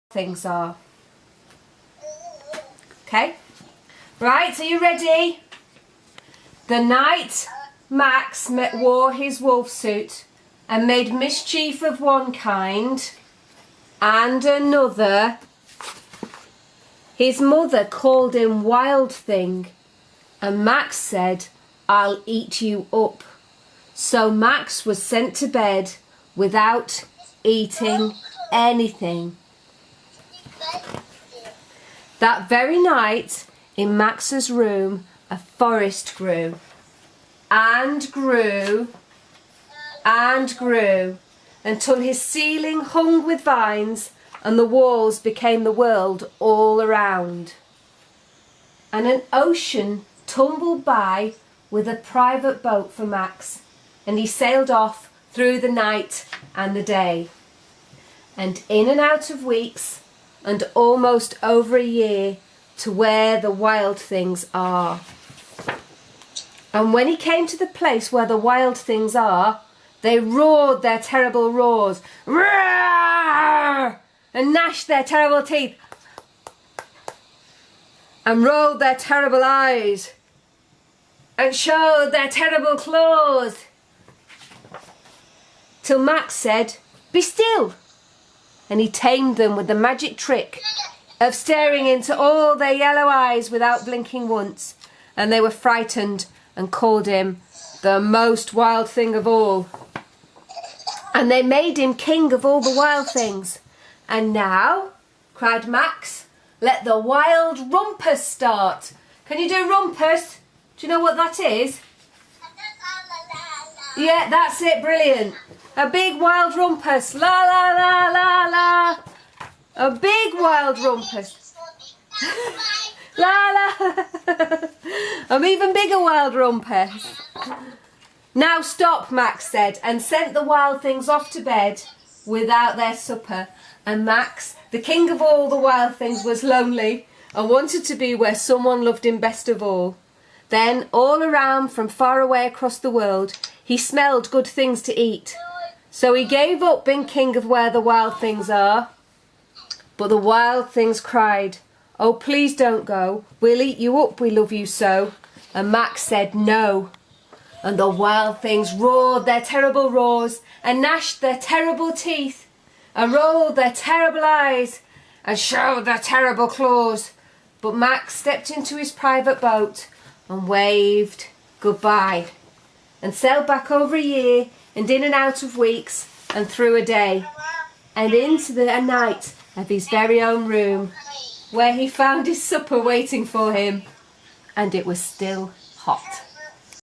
things are. Okay? Right, are you ready? The night Max wore his wolf suit and made mischief of one kind and another, his mother called him Wild Thing, and Max said, "I'll eat you up." So Max was sent to bed without eating anything. That very night, in Max's room, a forest grew and grew and grew until his ceiling hung with vines and the walls became the world all around. And an ocean tumbled by with a private boat for Max, and he sailed off through the night and the day, and in and out of weeks, and almost over a year, to where the wild things are. And when he came to the place where the wild things are, they roared their terrible roars, roar, and gnashed their terrible teeth, and rolled their terrible eyes, and showed their terrible claws, till Max said, "Be still," and he tamed them with the magic trick of staring into all their yellow eyes without blinking once, and they were frightened and called him the most wild thing of all. And they made him king of all the wild things. "And now," cried Max, "let the wild rumpus start." Can you do rumpus? Do you know what that is? Yeah, that's it, brilliant. A big wild rumpus, la la la la la. A big wild rumpus. La la. An even bigger wild rumpus. "Now stop," Max said, and sent the wild things off to bed without their supper. And Max, the king of all the wild things, was lonely and wanted to be where someone loved him best of all. Then all around from far away across the world, he smelled good things to eat. So he gave up being king of where the wild things are. But the wild things cried, "Oh, please don't go. We'll eat you up, we love you so." And Max said no. And the wild things roared their terrible roars and gnashed their terrible teeth and rolled their terrible eyes and showed their terrible claws. But Max stepped into his private boat and waved goodbye and sailed back over a year and in and out of weeks and through a day and into the night of his very own room, where he found his supper waiting for him, and it was still hot.